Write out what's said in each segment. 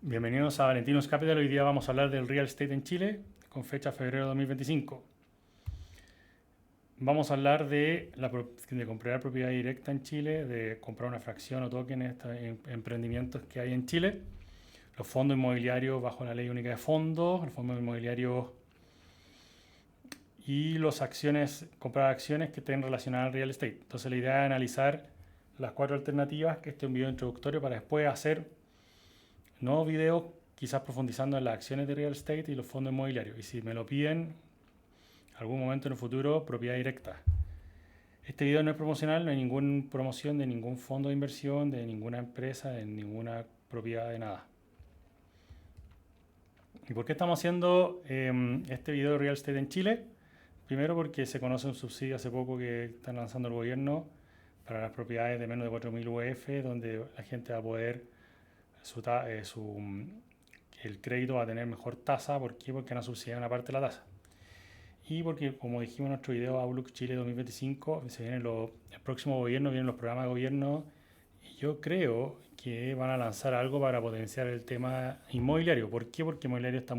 Bienvenidos a Valentinus Capital. Hoy día vamos a hablar del real estate en Chile con fecha febrero de 2025. Vamos a hablar de comprar propiedad directa en Chile, de comprar una fracción o token en estos emprendimientos que hay en Chile, los fondos inmobiliarios bajo la ley única de fondos, los fondos inmobiliarios y comprar acciones que estén relacionadas al real estate. Entonces la idea es analizar las cuatro alternativas, que este es un video introductorio para después hacer nuevos videos, quizás profundizando en las acciones de real estate y los fondos inmobiliarios. Y si me lo piden, algún momento en el futuro, propiedad directa. Este video no es promocional, no hay ninguna promoción de ningún fondo de inversión, de ninguna empresa, de ninguna propiedad, de nada. ¿Y por qué estamos haciendo este video de real estate en Chile? Primero porque se conoce un subsidio hace poco que está lanzando el gobierno para las propiedades de menos de 4.000 UF, donde la gente va a poder el crédito va a tener mejor tasa. ¿Por qué? Porque van a subsidiar una parte de la tasa. Y porque, como dijimos en nuestro video Outlook Chile 2025, el próximo gobierno, vienen los programas de gobierno, y yo creo que van a lanzar algo para potenciar el tema inmobiliario. ¿Por qué? Porque el inmobiliario está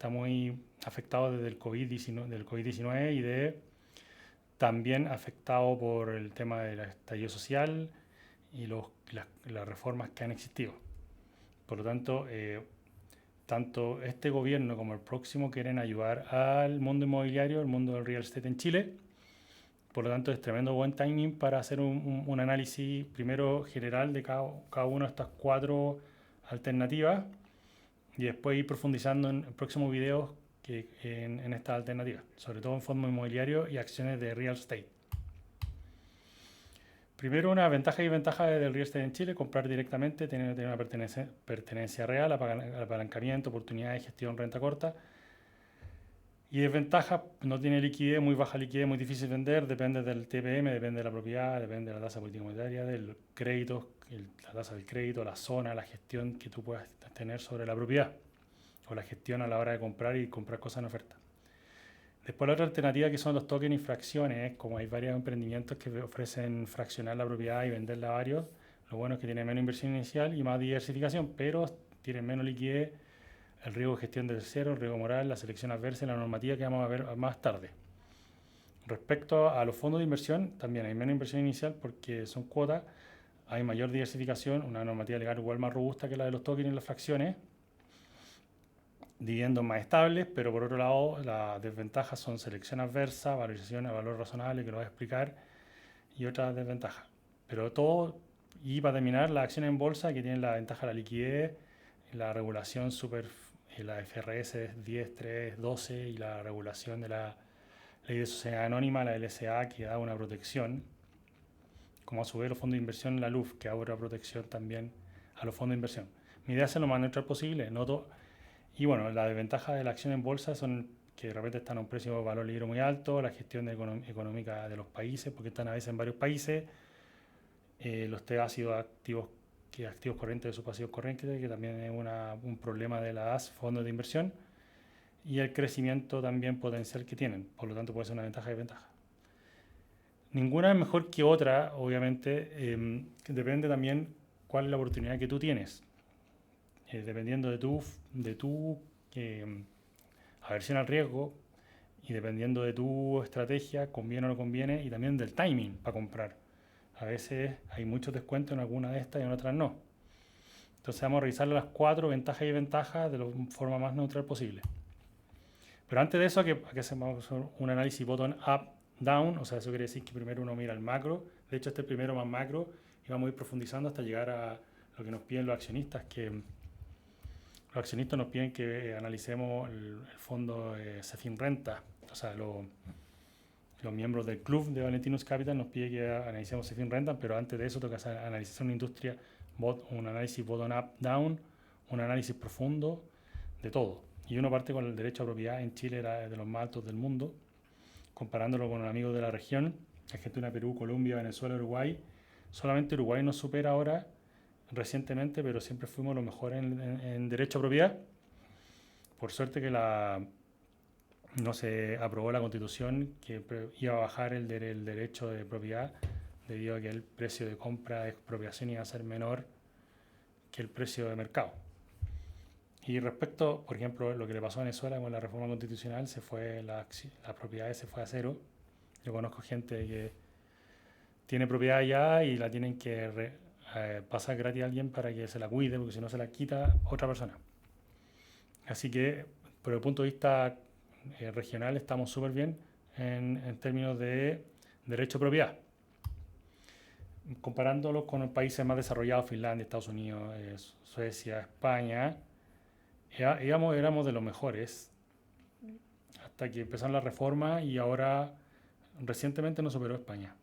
muy afectado desde el COVID-19 y también afectado por el tema del estallido social y las reformas que han existido. Por lo tanto, tanto este gobierno como el próximo quieren ayudar al mundo inmobiliario, al mundo del real estate en Chile. Por lo tanto, es tremendo buen timing para hacer un análisis primero general de cada una de estas cuatro alternativas y después ir profundizando en próximos videos en estas alternativas, sobre todo en fondos inmobiliarios y acciones de real estate. Primero, una ventaja y desventaja del real estate en Chile: comprar directamente, tener una pertenencia real, apalancamiento, oportunidades, gestión, renta corta. Y desventaja: no tiene liquidez, muy baja liquidez, muy difícil de vender, depende del TPM, depende de la propiedad, depende de la tasa política monetaria, del crédito, la tasa del crédito, la zona, la gestión que tú puedas tener sobre la propiedad, o la gestión a la hora de comprar y comprar cosas en oferta. Después, la otra alternativa, que son los tokens y fracciones. Como hay varios emprendimientos que ofrecen fraccionar la propiedad y venderla a varios, lo bueno es que tienen menos inversión inicial y más diversificación, pero tienen menos liquidez, el riesgo de gestión del cero, el riesgo moral, la selección adversa y la normativa que vamos a ver más tarde. Respecto a los fondos de inversión, también hay menos inversión inicial porque son cuotas, hay mayor diversificación, una normativa legal igual más robusta que la de los tokens y las fracciones, dividendos más estables, pero por otro lado las desventajas son selección adversa, valorización a valor razonable, que lo voy a explicar, y otras desventajas. Pero todo, y para terminar, las acciones en bolsa, que tienen la ventaja de la liquidez, la regulación la FRS 10, 3, 12 y la regulación de la ley de sociedad anónima, la LSA, que da una protección, como a su vez los fondos de inversión, la LUF, que da otra protección también a los fondos de inversión. Mi idea es ser lo más neutral posible, y bueno, las desventajas de la acción en bolsa son que de repente están a un precio de valor libre muy alto, la gestión económica de los países, porque están a veces en varios países, los ácidos activos corrientes de su pasivo corriente, que también es un problema de las fondos de inversión, y el crecimiento también potencial que tienen. Por lo tanto, puede ser una ventaja y desventaja. Ninguna es mejor que otra, obviamente, depende también cuál es la oportunidad que tú tienes. Dependiendo de tu aversión al riesgo y dependiendo de tu estrategia, conviene o no conviene, y también del timing para comprar. A veces hay muchos descuentos en alguna de estas y en otras no. Entonces vamos a revisar las cuatro ventajas y desventajas de la forma más neutral posible. Pero antes de eso, aquí hacemos un análisis bottom-up, down, o sea, eso quiere decir que primero uno mira el macro. De hecho, este es el primero más macro y vamos a ir profundizando hasta llegar a lo que nos piden los accionistas, los accionistas nos piden que analicemos el fondo Cefin Renta. O sea, los miembros del club de Valentinus Capital nos piden que analicemos Cefin Renta, pero antes de eso toca analizar una industria, un análisis bottom-up, down, un análisis profundo de todo. Y uno parte con el derecho a propiedad. En Chile era de los más altos del mundo, comparándolo con amigos de la región, Argentina, Perú, Colombia, Venezuela, Uruguay. Solamente Uruguay nos supera ahora recientemente, pero siempre fuimos los mejores en derecho a propiedad. Por suerte que no se aprobó la constitución que iba a bajar el derecho de propiedad, debido a que el precio de compra de expropiación iba a ser menor que el precio de mercado. Y respecto, por ejemplo, lo que le pasó a Venezuela con la reforma constitucional, las propiedades se fue a cero. Yo conozco gente que tiene propiedad allá y la tienen que pasar gratis a alguien para que se la cuide, porque si no se la quita otra persona. Así que, por el punto de vista regional, estamos súper bien en términos de derecho de propiedad. Comparándolo con los países más desarrollados, Finlandia, Estados Unidos, Suecia, España, éramos de los mejores hasta que empezaron las reformas y ahora recientemente nos superó España.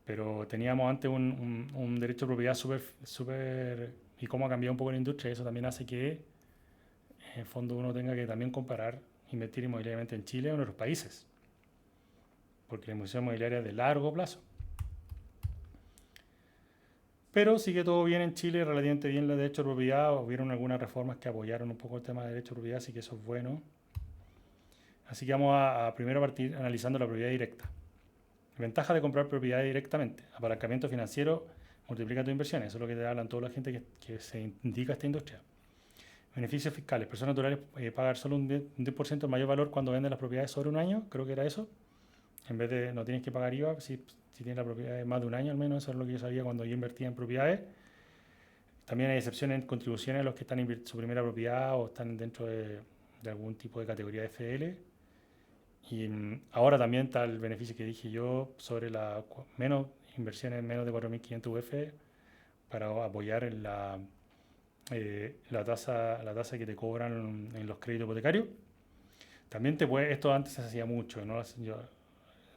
Pero teníamos antes un derecho de propiedad súper, y cómo ha cambiado un poco la industria, eso también hace que en el fondo uno tenga que también comparar, invertir inmobiliariamente en Chile o en otros países, porque la inversión inmobiliaria es de largo plazo. Pero sigue todo bien en Chile, relativamente bien el derecho de propiedad. Hubieron algunas reformas que apoyaron un poco el tema de derecho de propiedad, así que eso es bueno. Así que vamos a primero partir analizando la propiedad directa. Ventaja de comprar propiedad directamente. Apalancamiento financiero multiplica tus inversiones. Eso es lo que te hablan toda la gente que se indica a esta industria. Beneficios fiscales. Personas naturales pagan solo un 10% de mayor valor cuando venden las propiedades sobre un año. Creo que era eso. En vez de no tienes que pagar IVA si tienes la propiedad de más de un año al menos. Eso es lo que yo sabía cuando yo invertía en propiedades. También hay excepciones en contribuciones a los que están en su primera propiedad o están dentro de algún tipo de categoría de FL. Y ahora también está el beneficio que dije yo sobre menos inversiones, menos de 4.500 UF para apoyar en la tasa que te cobran en los créditos hipotecarios. También esto antes se hacía mucho, ¿no?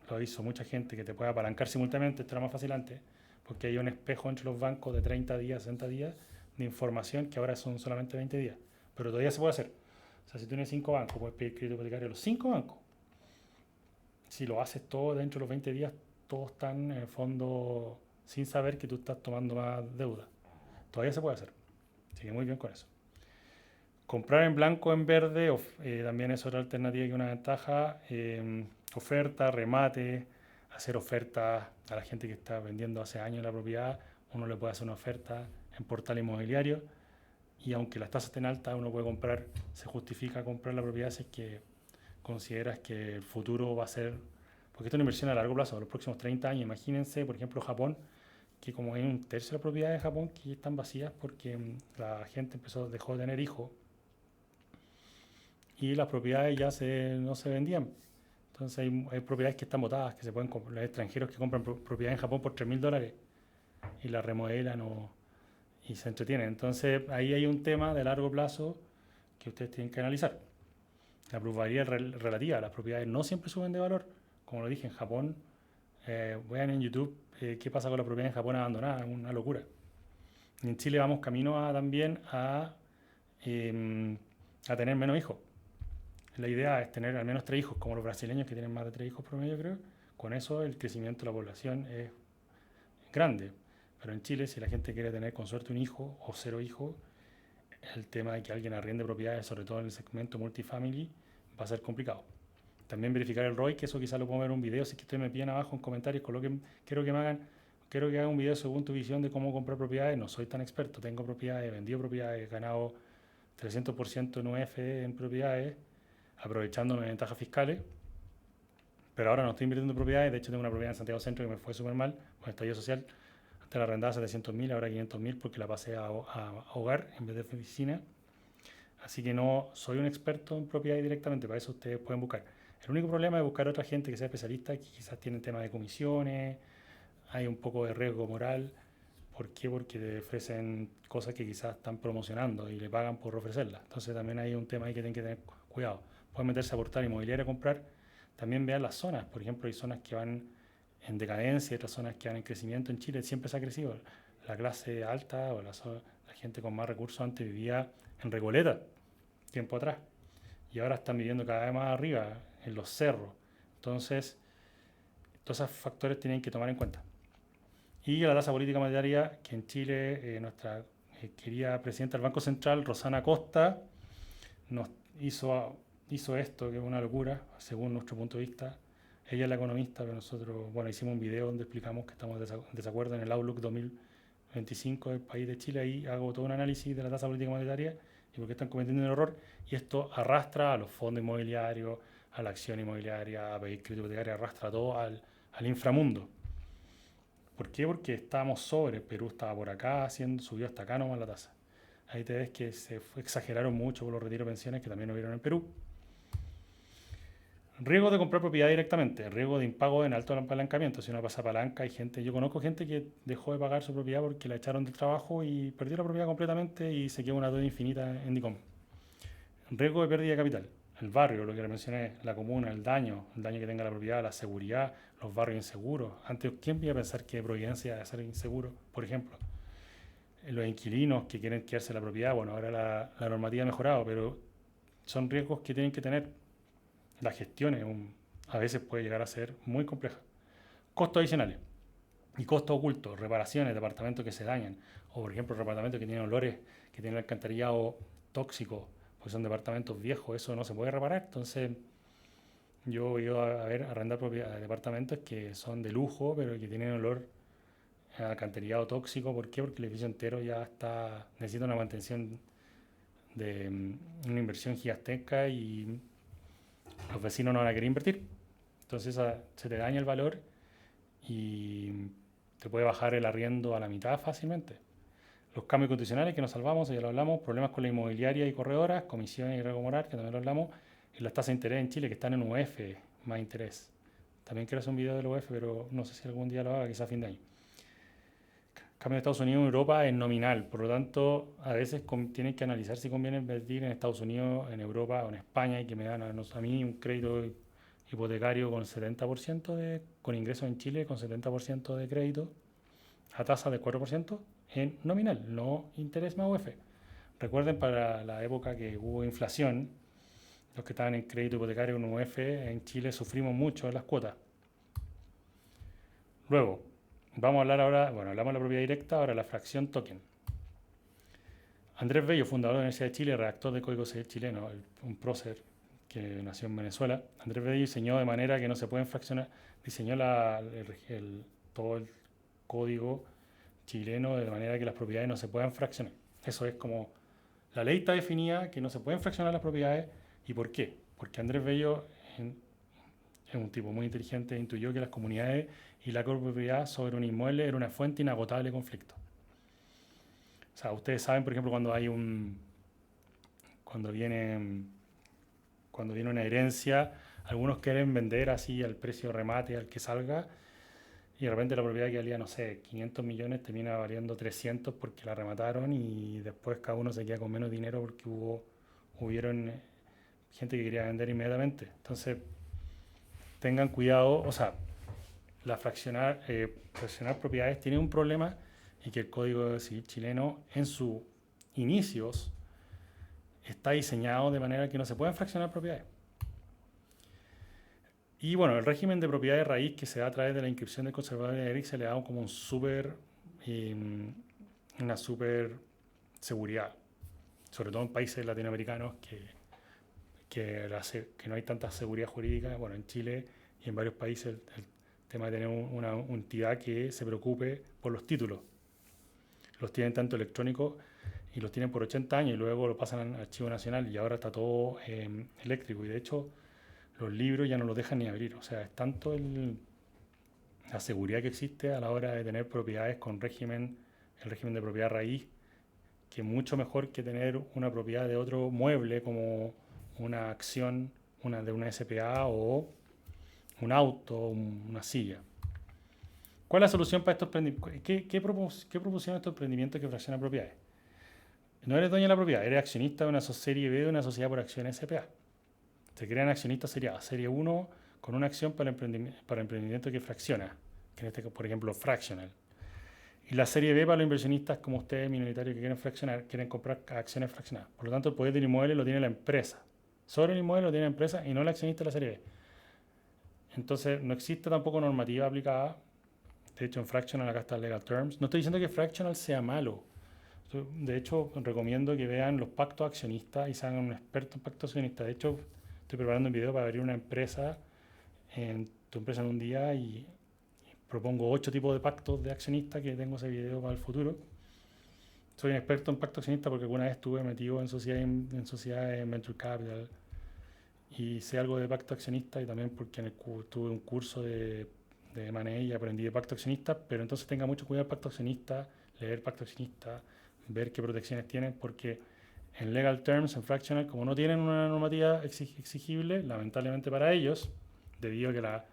Lo hizo mucha gente que te puede apalancar simultáneamente, esto era más fácil antes, porque hay un espejo entre los bancos de 30 días, 60 días de información que ahora son solamente 20 días, pero todavía se puede hacer. O sea, si tú tienes 5 bancos, puedes pedir crédito hipotecario a los 5 bancos. Si lo haces todo dentro de los 20 días, todos están en el fondo sin saber que tú estás tomando más deuda. Todavía se puede hacer. Así que muy bien con eso. Comprar en blanco o en verde también es otra alternativa y una ventaja. Oferta, remate, hacer ofertas a la gente que está vendiendo hace años la propiedad. Uno le puede hacer una oferta en portal inmobiliario y aunque las tasas estén altas, uno puede comprar, se justifica comprar la propiedad si es que consideras que el futuro va a ser, porque esto es una inversión a largo plazo, los próximos 30 años. Imagínense, por ejemplo, Japón, que como hay un tercio de las propiedades de Japón que están vacías porque la gente dejó de tener hijos y las propiedades ya no se vendían. Entonces hay propiedades que están botadas, que se pueden comprar, los extranjeros que compran propiedades en Japón por $3.000 y la remodelan y se entretienen. Entonces ahí hay un tema de largo plazo que ustedes tienen que analizar. La plusvalía relativa, las propiedades no siempre suben de valor. Como lo dije, en Japón, vean en YouTube qué pasa con las propiedades en Japón abandonadas, es una locura. Y en Chile vamos camino también a tener menos hijos. La idea es tener al menos 3 hijos, como los brasileños que tienen más de 3 hijos promedio, creo. Con eso el crecimiento de la población es grande. Pero en Chile, si la gente quiere tener con suerte un hijo o 0 hijos, el tema de que alguien arriende propiedades, sobre todo en el segmento multifamily, va a ser complicado. También verificar el ROI, que eso quizás lo puedo ver en un video. Si es que ustedes me piden abajo en comentarios, quiero que haga un video según tu visión de cómo comprar propiedades. No soy tan experto, tengo propiedades, he vendido propiedades, he ganado 300% en UF en propiedades, aprovechando mis ventajas fiscales. Pero ahora no estoy invirtiendo en propiedades. De hecho, tengo una propiedad en Santiago Centro que me fue súper mal con el estallido social. Antes la arrendaba 700.000, ahora 500.000 porque la pasé a hogar en vez de oficina. Así que no soy un experto en propiedades directamente, para eso ustedes pueden buscar. El único problema es buscar a otra gente que sea especialista, que quizás tienen temas de comisiones, hay un poco de riesgo moral. ¿Por qué? Porque te ofrecen cosas que quizás están promocionando y le pagan por ofrecerlas. Entonces también hay un tema ahí que tienen que tener cuidado. Pueden meterse a portal inmobiliario a comprar. También vean las zonas. Por ejemplo, hay zonas que van en decadencia y otras zonas que van en crecimiento. En Chile siempre se ha crecido. La clase alta o la gente con más recursos antes vivía en Recoleta, tiempo atrás. Y ahora están viviendo cada vez más arriba, en los cerros. Entonces, todos esos factores tienen que tomar en cuenta. Y la tasa política monetaria, que en Chile nuestra querida presidenta del Banco Central, Rosana Costa, nos hizo esto, que es una locura, según nuestro punto de vista. Ella es la economista, pero nosotros, bueno, hicimos un video donde explicamos que estamos en desacuerdo en el Outlook 2025 del país de Chile. Ahí hago todo un análisis de la tasa política monetaria y por qué están cometiendo un error, y esto arrastra a los fondos inmobiliarios, a la acción inmobiliaria, a pedir crédito hipotecario, arrastra todo al inframundo. ¿Por qué? Porque estábamos sobre, Perú estaba por acá, subió hasta acá nomás la tasa. Ahí te ves que exageraron mucho por los retiros de pensiones que también hubieron en Perú. Riesgo de comprar propiedad directamente, riesgo de impago en alto apalancamiento. Si uno pasa palanca, hay gente, yo conozco gente que dejó de pagar su propiedad porque la echaron del trabajo y perdió la propiedad completamente y se quedó una deuda infinita en DICOM. Riesgo de pérdida de capital. El barrio, lo que le mencioné, la comuna, el daño que tenga la propiedad, la seguridad, los barrios inseguros. Antes, ¿quién iba a pensar que Providencia iba a ser inseguro, por ejemplo? Los inquilinos que quieren quedarse la propiedad, bueno, ahora la normativa ha mejorado, pero son riesgos que tienen que tener. La gestión a veces puede llegar a ser muy compleja. Costos adicionales y costos ocultos, reparaciones, departamentos que se dañan, o por ejemplo, departamentos que tienen olores, que tienen alcantarillado tóxico, porque son departamentos viejos, eso no se puede reparar. Entonces, yo he ido a ver, arrendar departamentos que son de lujo, pero que tienen olor a alcantarillado tóxico. ¿Por qué? Porque el edificio entero ya necesita una mantención de una inversión gigantesca y los vecinos no van a querer invertir. Entonces se te daña el valor y te puede bajar el arriendo a la mitad fácilmente. Los cambios condicionales que nos salvamos, ya lo hablamos, problemas con la inmobiliaria y corredoras, comisiones y riesgo moral, que también lo hablamos, y las tasas de interés en Chile que están en UF más interés. También quiero hacer un video del UF, pero no sé si algún día lo haga, quizás a fin de año. Cambio de Estados Unidos en Europa es nominal, por lo tanto, a veces tienen que analizar si conviene invertir en Estados Unidos, en Europa o en España y que me dan a mí un crédito hipotecario con 70% con ingresos en Chile, con 70% de crédito a tasa de 4% en nominal, no interés más UF. Recuerden, para la época que hubo inflación, los que estaban en crédito hipotecario con UF en Chile sufrimos mucho en las cuotas. Luego, vamos a hablar ahora, bueno, hablamos de la propiedad directa, ahora la fracción token. Andrés Bello, fundador de la Universidad de Chile, redactor del Código Civil chileno, un prócer que nació en Venezuela. Andrés Bello diseñó de manera que no se pueden fraccionar, diseñó todo el código chileno de manera que las propiedades no se puedan fraccionar. Eso es como, la ley está definida que no se pueden fraccionar las propiedades. ¿Y por qué? Porque Andrés Bello es un tipo muy inteligente, intuyó que las comunidades y la copropiedad sobre un inmueble era una fuente inagotable de conflicto. O sea, ustedes saben, por ejemplo, cuando viene una herencia, algunos quieren vender así al precio remate, al que salga, y de repente la propiedad que valía, no sé, 500 millones termina valiendo 300 porque la remataron y después cada uno se queda con menos dinero porque hubieron gente que quería vender inmediatamente. Entonces, tengan cuidado, o sea, fraccionar propiedades tiene un problema y que el Código Civil chileno en sus inicios está diseñado de manera que no se pueden fraccionar propiedades. Y bueno, el régimen de propiedad de raíz que se da a través de la inscripción del conservador de Eric se le da como una súper seguridad, sobre todo en países latinoamericanos que no hay tanta seguridad jurídica. Bueno, en Chile y en varios países el tema de tener una entidad que se preocupe por los títulos. Los tienen tanto electrónicos y los tienen por 80 años y luego lo pasan al Archivo Nacional y ahora está todo eléctrico y de hecho los libros ya no los dejan ni abrir. O sea, es tanto la seguridad que existe a la hora de tener propiedades con el régimen de propiedad raíz, que es mucho mejor que tener una propiedad de otro mueble como una acción de una SPA o un auto, una silla. ¿Cuál es la solución para estos emprendimientos? ¿Qué propusieron estos emprendimientos que fraccionan propiedades? No eres dueño de la propiedad, eres accionista de una serie B de una sociedad por acciones SPA. Se crean accionistas serie A, serie 1 con una acción para emprendimiento que fracciona, que en este caso, por ejemplo, fractional. Y la serie B para los inversionistas como ustedes, minoritarios que quieren fraccionar, quieren comprar acciones fraccionadas. Por lo tanto, el poder del inmueble lo tiene la empresa. Sobre el inmueble lo tiene la empresa y no el accionista de la serie B. Entonces, no existe tampoco normativa aplicada. De hecho, en fractional acá está legal terms. No estoy diciendo que fractional sea malo. De hecho, recomiendo que vean los pactos accionistas y se hagan un experto en pactos accionistas. De hecho, estoy preparando un video para abrir una empresa en tu empresa en un día y propongo 8 tipos de pactos de accionistas que tengo ese video para el futuro. Soy un experto en pacto accionista porque alguna vez estuve metido en sociedades en Venture Capital y sé algo de pacto accionista y también porque tuve un curso de M&A y aprendí de pacto accionista, pero entonces tenga mucho cuidado el pacto accionista, leer pacto accionista, ver qué protecciones tienen, porque en legal terms, en fractional, como no tienen una normativa exigible, lamentablemente para ellos, debido a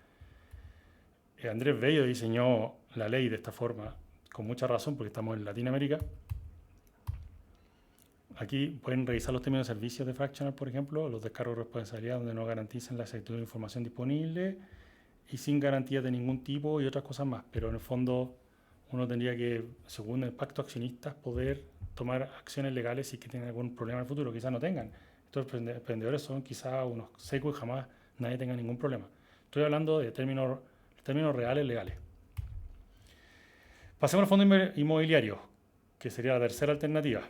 que Andrés Bello diseñó la ley de esta forma, con mucha razón, porque estamos en Latinoamérica. Aquí pueden revisar los términos de servicios de fractional, por ejemplo, los descargos de responsabilidad donde no garanticen la exactitud de la información disponible y sin garantía de ningún tipo y otras cosas más. Pero en el fondo uno tendría que, según el pacto accionistas, poder tomar acciones legales si que tienen algún problema en el futuro. Quizás no tengan. Estos emprendedores son quizás unos secos y jamás nadie tenga ningún problema. Estoy hablando de términos reales legales. Pasemos al fondo inmobiliario, que sería la tercera alternativa.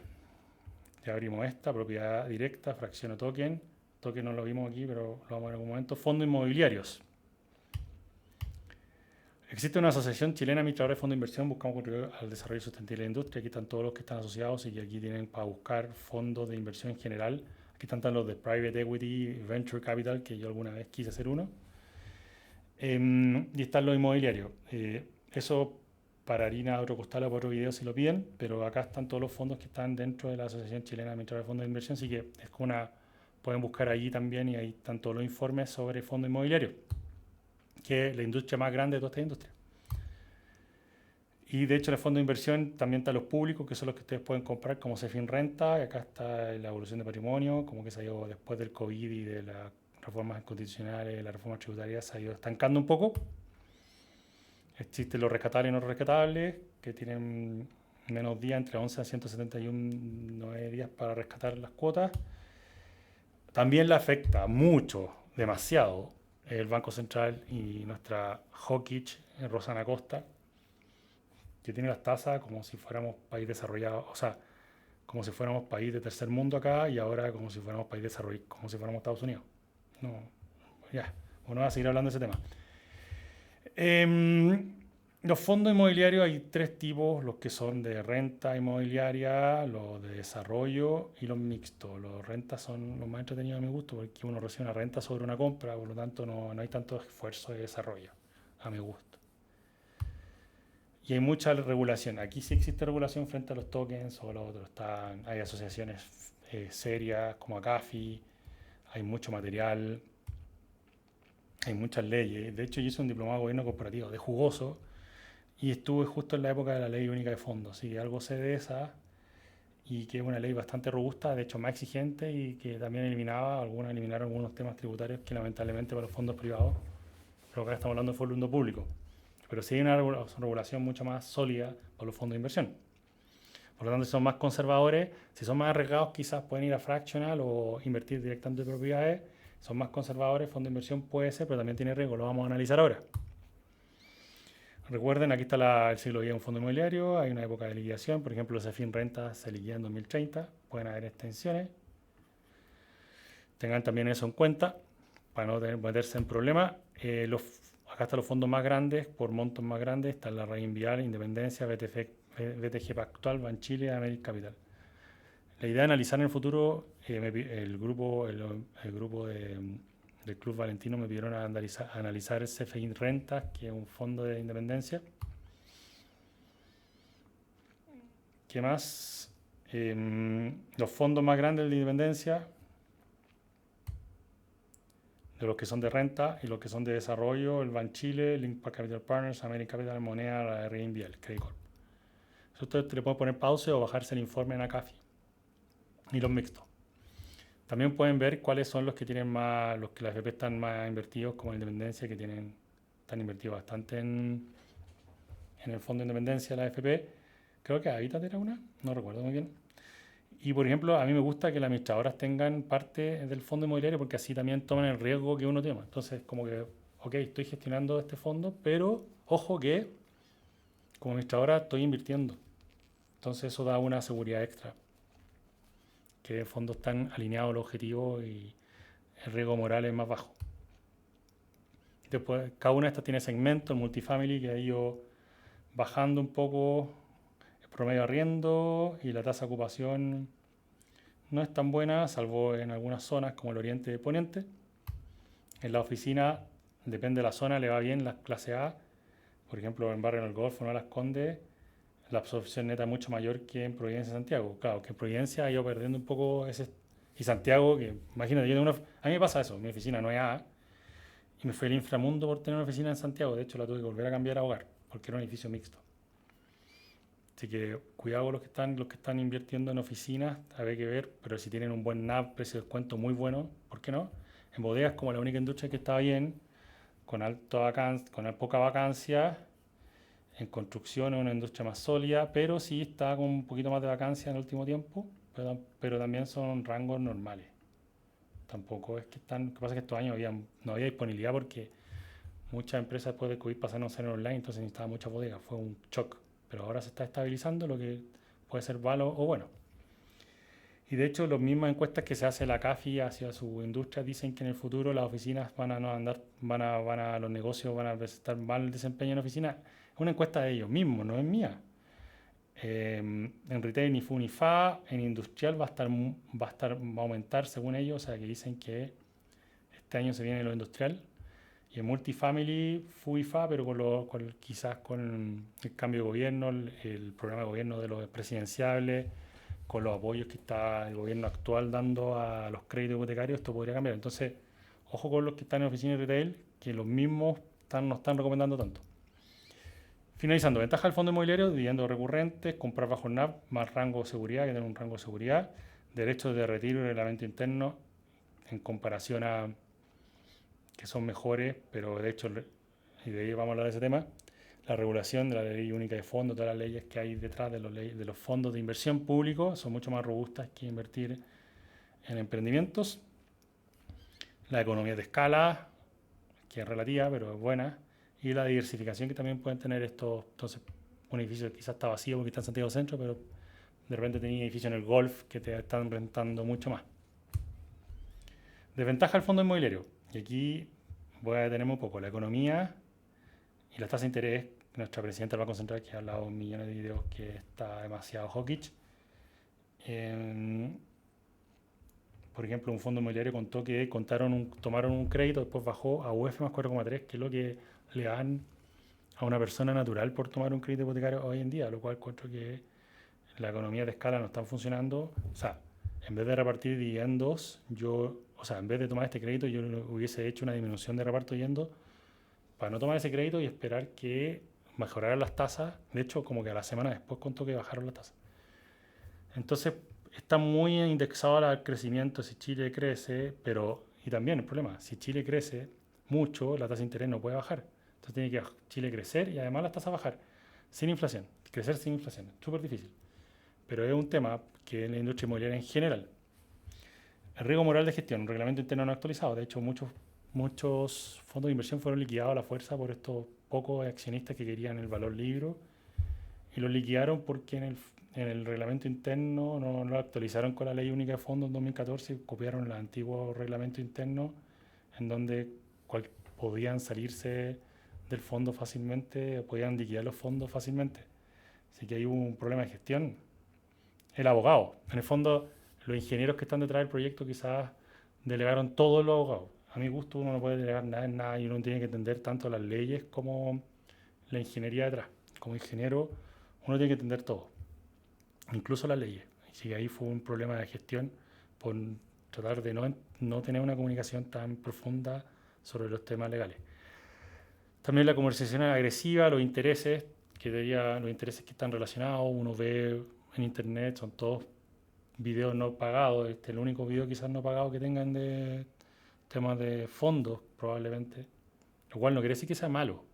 Ya abrimos esta, propiedad directa, fracción o token. Token no lo vimos aquí, pero lo vamos a ver en algún momento. Fondos inmobiliarios. Existe una asociación chilena administradora de fondos de inversión, buscamos contribuir al desarrollo sostenible de la industria. Aquí están todos los que están asociados y que aquí tienen para buscar fondos de inversión en general. Aquí están los de Private Equity, Venture Capital, que yo alguna vez quise hacer uno. Y están los inmobiliarios. Eso para harina otro costal o para otro video si lo piden, pero acá están todos los fondos que están dentro de la Asociación Chilena Administradora de Fondos de Inversión, así que es como pueden buscar allí también y ahí están todos los informes sobre fondos inmobiliarios, que es la industria más grande de toda esta industria. Y de hecho en el fondo de inversión también están los públicos, que son los que ustedes pueden comprar como Cefin Renta, y acá está la evolución de patrimonio, como que se ha ido después del COVID y de las reformas constitucionales, las reformas tributarias, se ha ido estancando un poco. Existen los rescatables y no rescatables, que tienen menos días, entre 11 a 171 días para rescatar las cuotas. También le afecta mucho, demasiado, el Banco Central y nuestra Hawkich, Rosana Costa, que tiene las tasas como si fuéramos país desarrollado, o sea, como si fuéramos país de tercer mundo acá y ahora como si fuéramos país desarrollado, como si fuéramos Estados Unidos. No, ya, uno va a seguir hablando de ese tema. Los fondos inmobiliarios hay tres tipos, los que son de renta inmobiliaria, los de desarrollo y los mixtos. Los rentas son los más entretenidos a mi gusto porque uno recibe una renta sobre una compra, por lo tanto no hay tanto esfuerzo de desarrollo, a mi gusto. Y hay mucha regulación. Aquí sí existe regulación frente a los tokens o los otros. Hay asociaciones serias como ACAFI, hay mucho material, hay muchas leyes. De hecho, yo hice un diplomado de gobierno corporativo de jugoso y estuve justo en la época de la ley única de fondos. Así que algo sé de esa y que es una ley bastante robusta, de hecho más exigente y que también eliminaron algunos temas tributarios que lamentablemente para los fondos privados, pero acá estamos hablando de fondo público. Pero sí hay una regulación mucho más sólida para los fondos de inversión. Por lo tanto, si son más conservadores, si son más arriesgados, quizás pueden ir a fractional o invertir directamente en propiedades. Son más conservadores, fondo de inversión puede ser, pero también tiene riesgo. Lo vamos a analizar ahora. Recuerden, aquí está el siglo X en un fondo inmobiliario. Hay una época de liquidación. Por ejemplo, Cefin Renta se liquida en 2030. Pueden haber extensiones. Tengan también eso en cuenta para no meterse en problemas. Acá están los fondos más grandes, por montos más grandes. Está la Reinvial, Independencia, BTG Pactual, Banchile, American Capital. La idea de analizar en el futuro, el grupo del Club Valentino me pidieron analizar el CFI Rentas, que es un fondo de independencia. ¿Qué más? Los fondos más grandes de independencia, de los que son de renta y los que son de desarrollo, el Banchile, Link Capital Partners, American Capital, Moneda, la Reinvial, Credit Corp. Eso usted le puede poner pausa o bajarse el informe en ACAFI. Y los mixtos. También pueden ver cuáles son los que tienen más, los que las FP están más invertidos, como Independencia, que están invertidos bastante en el fondo de Independencia de la FP. Creo que Habitat era una, no recuerdo muy bien. Y por ejemplo, a mí me gusta que las administradoras tengan parte del fondo inmobiliario porque así también toman el riesgo que uno toma. Entonces, como que, ok, estoy gestionando este fondo, pero ojo que como administradora estoy invirtiendo. Entonces eso da una seguridad extra. Que fondos están alineados a los objetivos y el riesgo moral es más bajo. Después, cada una de estas tiene segmentos, el multifamily, que ha ido bajando un poco. promedio de arriendo y la tasa de ocupación no es tan buena, salvo en algunas zonas como el oriente y poniente. En la oficina, depende de la zona, le va bien la clase A. Por ejemplo, en Barrio del Golfo, no Las Condes, la absorción neta es mucho mayor que en Providencia y Santiago. Claro, que en Providencia ha ido perdiendo un poco ese... Y Santiago, que imagínate, a mí me pasa eso, mi oficina no es A, y me fue el inframundo por tener una oficina en Santiago. De hecho, la tuve que volver a cambiar a hogar, porque era un edificio mixto. Así que cuidado con los que están invirtiendo en oficinas, hay que ver, pero si tienen un buen NAV, precio de descuento muy bueno, ¿por qué no? En bodegas, como la única industria que estaba bien, con poca vacancia, en construcción es una industria más sólida, pero sí está con un poquito más de vacancia en el último tiempo, pero también son rangos normales. Tampoco es que están, lo que pasa es que estos años no había disponibilidad porque muchas empresas después de COVID pasaron a ser online, entonces necesitaban muchas bodegas, fue un shock. Pero ahora se está estabilizando, lo que puede ser malo o bueno. Y de hecho, las mismas encuestas que se hace la CAFI hacia su industria dicen que en el futuro las oficinas van a no andar, los negocios van a presentar mal desempeño en oficinas. Es una encuesta de ellos mismos, no es mía. En retail ni fu ni fa, en industrial va a aumentar según ellos, o sea que dicen que este año se viene lo industrial. Y en multifamily, fu y fa, pero quizás con el cambio de gobierno, el programa de gobierno de los presidenciables, con los apoyos que está el gobierno actual dando a los créditos hipotecarios, esto podría cambiar. Entonces, ojo con los que están en oficina y retail, que los mismos no están recomendando tanto. Finalizando, ventaja del fondo inmobiliario, dividendos recurrentes, comprar bajo el NAV, más rango de seguridad, que tiene un rango de seguridad, derechos de retiro y reglamento interno en comparación a que son mejores, pero de hecho, y de ahí vamos a hablar de ese tema, la regulación de la ley única de fondos, todas las leyes que hay detrás de los fondos de inversión públicos son mucho más robustas que invertir en emprendimientos. La economía de escala, que es relativa, pero es buena, y la diversificación que también pueden tener estos. Entonces, un edificio quizás está vacío porque está en Santiago Centro, pero de repente tenía edificios en el Golf que te están rentando mucho más. Desventaja del fondo inmobiliario. Y aquí voy a detenerme un poco. La economía y las tasas de interés. Nuestra presidenta del Banco Central, que ha hablado en millones de videos que está demasiado hawkish. Por ejemplo, un fondo inmobiliario contó que tomaron un crédito, después bajó a UF más 4,3, que es lo que le dan a una persona natural por tomar un crédito hipotecario hoy en día, lo cual encuentro que la economía de escala no está funcionando. O sea, en vez de repartir dividendos, en vez de tomar este crédito, yo hubiese hecho una disminución de reparto de dividendos para no tomar ese crédito y esperar que mejoraran las tasas. De hecho, como que a la semana después contó que bajaron las tasas. Entonces, está muy indexado al crecimiento si Chile crece, y también el problema, si Chile crece mucho, la tasa de interés no puede bajar. Entonces tiene que Chile crecer y además las tasas bajar, sin inflación, crecer sin inflación, súper difícil. Pero es un tema que en la industria inmobiliaria en general. El riesgo moral de gestión, un reglamento interno no actualizado. De hecho, muchos fondos de inversión fueron liquidados a la fuerza por estos pocos accionistas que querían el valor libre y los liquidaron porque en el reglamento interno no lo actualizaron con la ley única de fondos en 2014 y copiaron el antiguo reglamento interno en donde podían salirse del fondo fácilmente, podían liquidar los fondos fácilmente. Así que ahí hubo un problema de gestión. El abogado, en el fondo, los ingenieros que están detrás del proyecto quizás delegaron todos los abogados. A mi gusto uno no puede delegar nada en nada y uno tiene que entender tanto las leyes como la ingeniería detrás. Como ingeniero uno tiene que entender todo, incluso las leyes. Así que ahí fue un problema de gestión por tratar de no tener una comunicación tan profunda sobre los temas legales. También la comercialización agresiva, los intereses que están relacionados, uno ve en internet, son todos videos no pagados. El único video quizás no pagado que tengan de temas de fondos, probablemente. Lo cual no quiere decir que sea malo.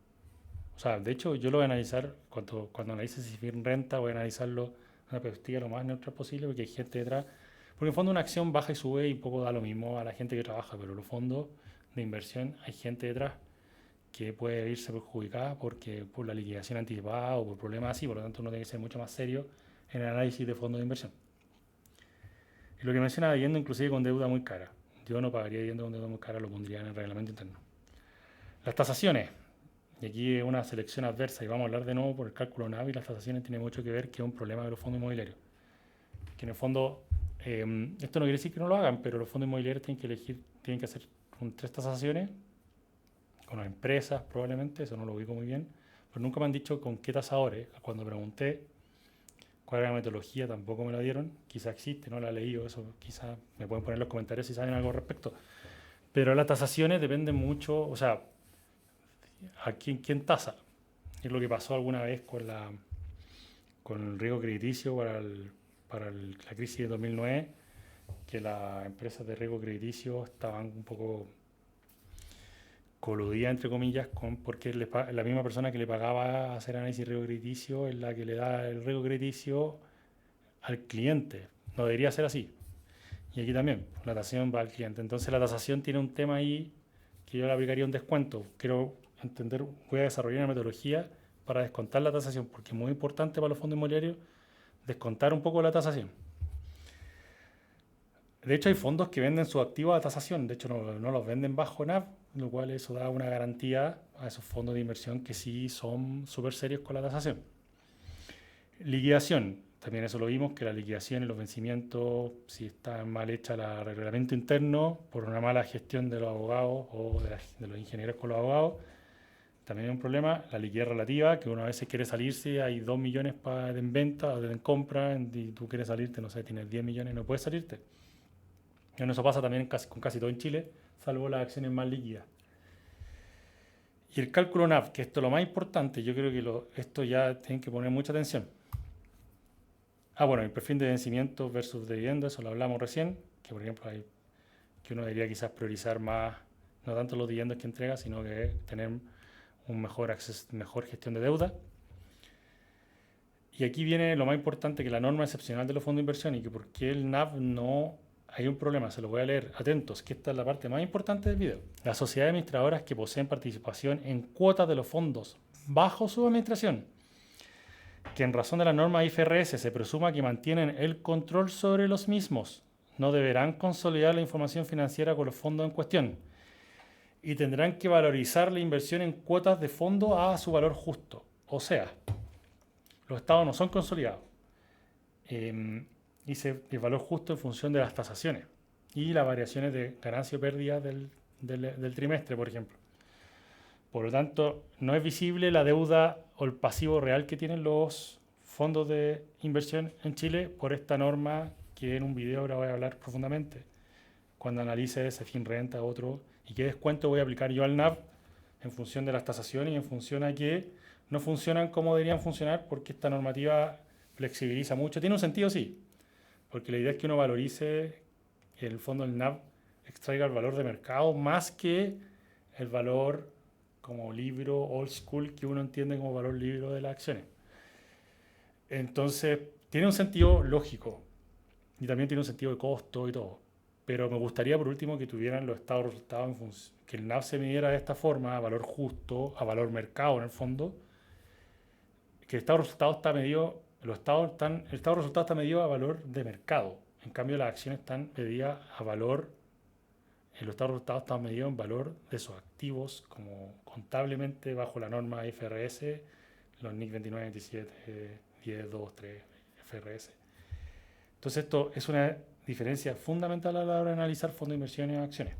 O sea, de hecho, yo lo voy a analizar, cuando analice si firme renta, voy a analizarlo de una perspectiva lo más neutral posible, porque hay gente detrás. Porque en el fondo una acción baja y sube y un poco da lo mismo a la gente que trabaja, pero los fondos de inversión hay gente detrás que puede irse perjudicada por la liquidación anticipada o por problemas así, por lo tanto uno tiene que ser mucho más serio en el análisis de fondos de inversión. Y lo que menciona vivienda inclusive con deuda muy cara. Yo no pagaría vivienda con deuda muy cara, lo pondría en el reglamento interno. Las tasaciones. Y aquí es una selección adversa y vamos a hablar de nuevo por el cálculo NAV y las tasaciones tiene mucho que ver que es un problema de los fondos inmobiliarios. Que en el fondo, esto no quiere decir que no lo hagan, pero los fondos inmobiliarios tienen que hacer tres tasaciones con las empresas probablemente, eso no lo ubico muy bien, pero nunca me han dicho con qué tasadores. Cuando pregunté cuál era la metodología tampoco me la dieron, quizá existe, no la he leído, eso quizá me pueden poner en los comentarios si saben algo al respecto. Pero las tasaciones dependen mucho, o sea, a quién tasa. Es lo que pasó alguna vez con el riesgo crediticio la crisis de 2009, que las empresas de riesgo crediticio estaban un poco coludidas, entre comillas, porque la misma persona que le pagaba hacer análisis de riesgo crediticio es la que le da el riesgo crediticio al cliente. No debería ser así. Y aquí también, la tasación va al cliente. Entonces la tasación tiene un tema ahí que yo le aplicaría un descuento. Quiero entender, voy a desarrollar una metodología para descontar la tasación, porque es muy importante para los fondos inmobiliarios descontar un poco la tasación. De hecho, hay fondos que venden sus activos a tasación, de hecho no los venden bajo NAV, lo cual eso da una garantía a esos fondos de inversión que sí son súper serios con la tasación. Liquidación, también eso lo vimos, que la liquidación y los vencimientos, si está mal hecha el reglamento interno por una mala gestión de los abogados o de los ingenieros con los abogados, también hay un problema. La liquidez relativa, que uno a veces quiere salirse, hay 2 millones en venta o en compra, y tú quieres salirte, no sé, tienes 10 millones, no puedes salirte. Y eso pasa también con casi todo en Chile, salvo las acciones más líquidas. Y el cálculo NAV, que esto es lo más importante, yo creo que esto ya tienen que poner mucha atención. Bueno, el perfil de vencimiento versus dividendo, eso lo hablamos recién, que por ejemplo que uno debería quizás priorizar más, no tanto los dividendos que entrega, sino que tener un mejor gestión de deuda. Y aquí viene lo más importante, que la norma excepcional de los fondos de inversión y que por qué el NAV no... Hay un problema, se lo voy a leer. Atentos, que esta es la parte más importante del video. Las sociedades administradoras que poseen participación en cuotas de los fondos bajo su administración, que en razón de la norma IFRS se presuma que mantienen el control sobre los mismos, no deberán consolidar la información financiera con los fondos en cuestión y tendrán que valorizar la inversión en cuotas de fondo a su valor justo. O sea, los estados no son consolidados. Hice el valor justo en función de las tasaciones y las variaciones de ganancia o pérdida del trimestre, por ejemplo. Por lo tanto, no es visible la deuda o el pasivo real que tienen los fondos de inversión en Chile por esta norma que en un video ahora voy a hablar profundamente. Cuando analice ese fin renta, otro, y qué descuento voy a aplicar yo al NAV en función de las tasaciones y en función a que no funcionan como deberían funcionar porque esta normativa flexibiliza mucho. Tiene un sentido, sí, porque la idea es que uno valorice, que en el fondo el NAV extraiga el valor de mercado más que el valor como libro old school que uno entiende como valor libro de las acciones. Entonces, tiene un sentido lógico y también tiene un sentido de costo y todo. Pero me gustaría por último que tuvieran los estados de resultados, que el NAV se midiera de esta forma, a valor justo, a valor mercado en el fondo, que el estado de resultados está medido. El estado de resultados está medido a valor de mercado. En cambio, las acciones están medidas a valor, los estados de resultados están medidos en valor de sus activos, como contablemente bajo la norma IFRS, los NIC 29, 27, 10, 2, 3, FRS. Entonces, esto es una diferencia fundamental a la hora de analizar fondos de inversión y acciones.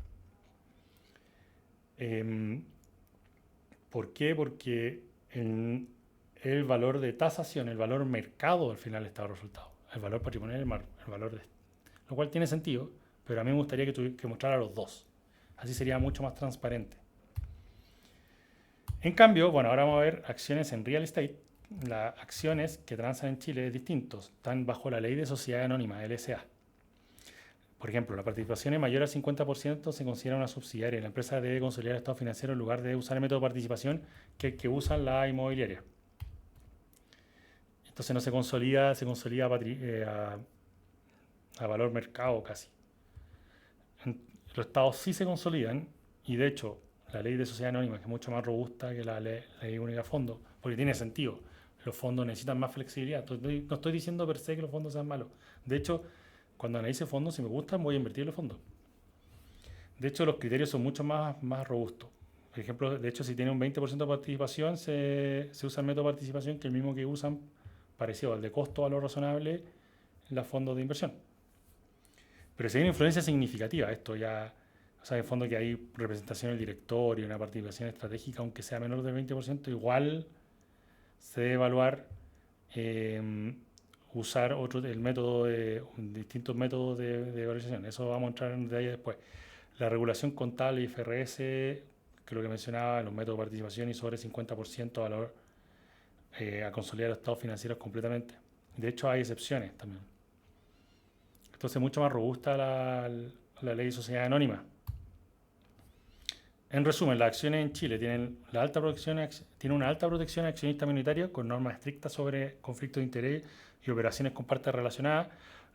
¿Por qué? Porque el valor de tasación, el valor mercado al final está el resultado. El valor patrimonial, el valor de... Lo cual tiene sentido, pero a mí me gustaría que mostrara los dos. Así sería mucho más transparente. En cambio, bueno, ahora vamos a ver acciones en real estate. Las acciones que transan en Chile es distinto. Están bajo la ley de sociedad anónima, LSA. Por ejemplo, la participación mayor al 50% se considera una subsidiaria. La empresa debe consolidar el estado financiero en lugar de usar el método de participación que usan la inmobiliaria. Entonces no se consolida a valor mercado casi. Los estados sí se consolidan y de hecho la ley de sociedad anónima, que es mucho más robusta que la ley única de fondos, porque tiene sentido. Los fondos necesitan más flexibilidad. No estoy diciendo per se que los fondos sean malos. De hecho, cuando analice fondos, si me gustan, voy a invertir en los fondos. De hecho, los criterios son mucho más robustos. Por ejemplo, de hecho, si tiene un 20% de participación, se usa el método de participación, que es el mismo que usan, parecido al de costo-valor razonable, en los fondos de inversión. Pero si hay una influencia significativa, esto ya, o sea, en el fondo que hay representación del directorio, una participación estratégica, aunque sea menor del 20%, igual se debe evaluar eh, usar el método distintos métodos de evaluación. Eso vamos a entrar en detalle después. La regulación contable y IFRS, que es lo que mencionaba, los métodos de participación y sobre 50% valor a consolidar los estados financieros completamente. De hecho, hay excepciones también. Entonces, mucho más robusta la ley de sociedad anónima. En resumen, las acciones en Chile tienen una alta protección a accionistas minoritarios con normas estrictas sobre conflictos de interés y operaciones con partes relacionadas.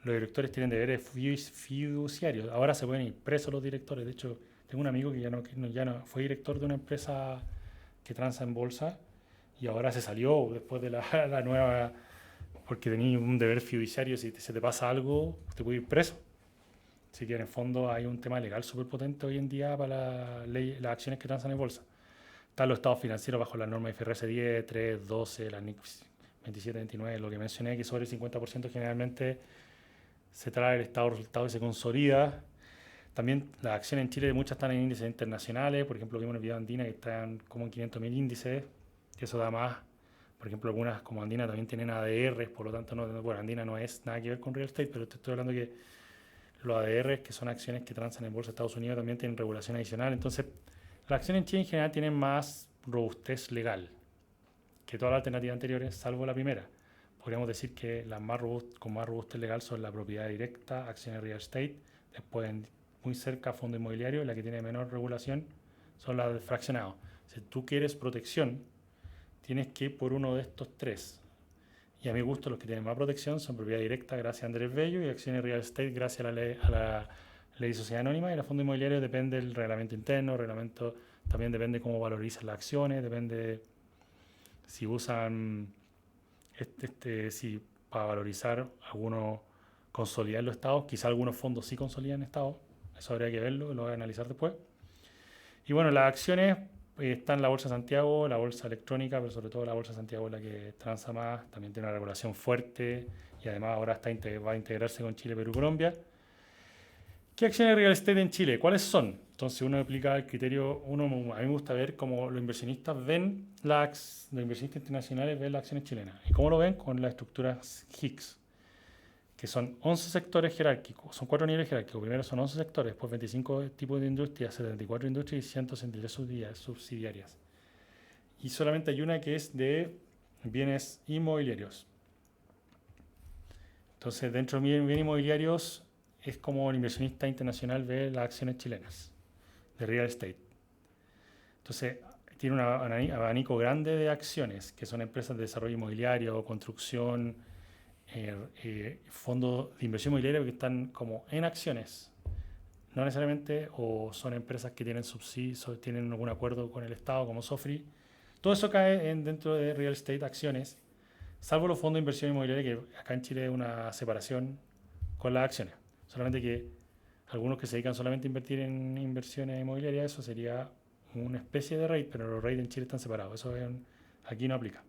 Los directores tienen deberes fiduciarios. Ahora se pueden ir presos los directores. De hecho, tengo un amigo que ya no fue director de una empresa que transa en bolsa y ahora se salió después de la nueva, porque tenía un deber fiduciario. Si se te pasa algo, te puede ir preso. Así que en el fondo hay un tema legal súper potente hoy en día para las acciones que transan en bolsa. Están los estados financieros bajo la norma IFRS 10, 3, 12, la NIC 27, 29, lo que mencioné, que sobre el 50% generalmente se trae el estado de resultado y se consolida. También las acciones en Chile muchas están en índices internacionales, por ejemplo vimos en el video Andina que están como en 500.000 índices, que eso da más. Por ejemplo, algunas como Andina también tienen ADRs, por lo tanto, bueno, Andina no es nada que ver con real estate, pero te estoy hablando que los ADRs, que son acciones que transan en bolsa de Estados Unidos, también tienen regulación adicional. Entonces, las acciones en Chile en general tienen más robustez legal que todas las alternativas anteriores, salvo la primera. Podríamos decir que las con más robustez legal son la propiedad directa, acciones real estate, después muy cerca fondo inmobiliario, y la que tiene menor regulación son las de fraccionado. Si tú quieres protección, tienes que ir por uno de estos tres. Y a mi gusto los que tienen más protección son propiedad directa gracias a Andrés Bello y acciones real estate gracias a la ley de sociedad anónima, y el fondo inmobiliario depende del reglamento interno, también depende cómo valorizan las acciones, depende si usan si para valorizar algunos consolidar los estados, quizá algunos fondos sí consolidan estados, eso habría que verlo, lo voy a analizar después. Y bueno, las acciones está en la Bolsa de Santiago, la Bolsa Electrónica, pero sobre todo la Bolsa de Santiago es la que transa más, también tiene una regulación fuerte y además ahora va a integrarse con Chile, Perú, Colombia. ¿Qué acciones de real estate en Chile? ¿Cuáles son? Entonces uno aplica el criterio, a mí me gusta ver cómo los inversionistas los inversionistas internacionales ven las acciones chilenas. ¿Y cómo lo ven? Con las estructuras Higgs, que son 11 sectores jerárquicos, son 4 niveles jerárquicos. Primero son 11 sectores, después 25 tipos de industrias, 74 industrias y 163 subsidiarias. Y solamente hay una que es de bienes inmobiliarios. Entonces, dentro de bienes inmobiliarios es como el inversionista internacional ve las acciones chilenas de real estate. Entonces, tiene un abanico grande de acciones, que son empresas de desarrollo inmobiliario, construcción, fondos de inversión inmobiliaria que están como en acciones, no necesariamente, o son empresas que tienen subsidios, tienen algún acuerdo con el Estado, como Sofri. Todo eso cae dentro de real estate, acciones, salvo los fondos de inversión inmobiliaria, que acá en Chile es una separación con las acciones. Solamente que algunos que se dedican solamente a invertir en inversiones inmobiliarias, eso sería una especie de REIT, pero los REIT en Chile están separados. Eso aquí no aplica.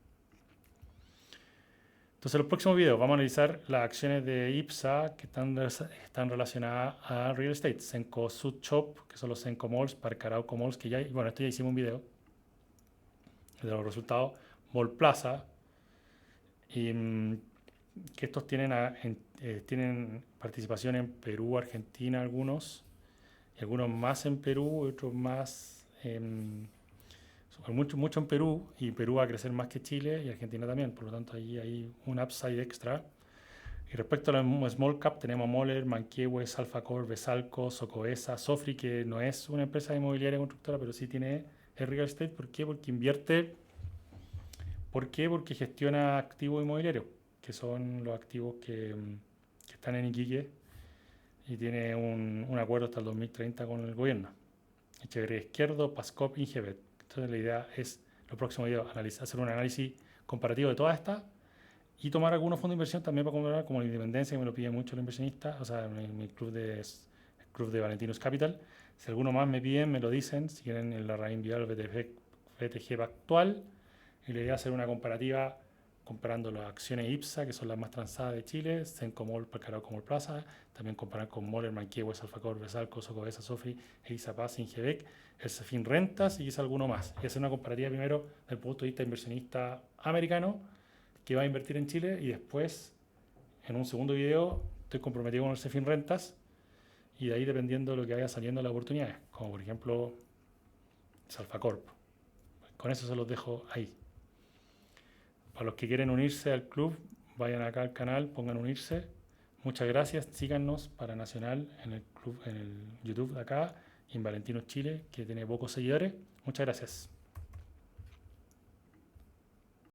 Entonces, en los próximos videos vamos a analizar las acciones de IPSA que están relacionadas a real estate. Senco Sudshop, que son los Senco Malls, Parque Arauco Malls, que esto ya hicimos un video de los resultados. Mall Plaza, y que estos tienen participación en Perú, Argentina, algunos más en Perú, otros más mucho en Perú, y Perú va a crecer más que Chile y Argentina también, por lo tanto ahí hay un upside extra. Y respecto a la small cap tenemos Moller, Manquehue, Alphacor, Besalco, Socoesa, Sofri, que no es una empresa inmobiliaria constructora, pero sí tiene el real estate. ¿Por qué? Porque invierte. ¿Por qué? Porque gestiona activos inmobiliarios, que son los activos que están en Iquique, y tiene un acuerdo hasta el 2030 con el gobierno. Echeverría Izquierdo, Pascop, Ingebet. Entonces la idea es, los próximos videos, hacer un análisis comparativo de todas estas y tomar algunos fondos de inversión también para comparar, como la Independencia, que me lo pide mucho el inversionista, o sea, mi club de club de Valentinus Capital. Si alguno más me piden, me lo dicen, si quieren en la raíz enviar el BTG actual, y le voy a hacer una comparativa comparando las acciones IPSA, que son las más transadas de Chile, Sencomol, Palcarao, Comol Plaza, también comparar con Moller, Manquehue, Alfacor, Besalco, Socobesa, Sofri, Eisapaz, Ingebec, el Cefin Rentas y quizá alguno más. Y hacer una comparativa primero desde el punto de vista inversionista americano que va a invertir en Chile, y después, en un segundo video, estoy comprometido con el Cefin Rentas, y de ahí dependiendo de lo que vaya saliendo las oportunidades, como por ejemplo Salfacorp. Con eso se los dejo ahí. Para los que quieren unirse al club, vayan acá al canal, pongan unirse. Muchas gracias, síganos para Nacional en el club, en el YouTube de acá, y en Valentinos Chile, que tiene pocos seguidores. Muchas gracias.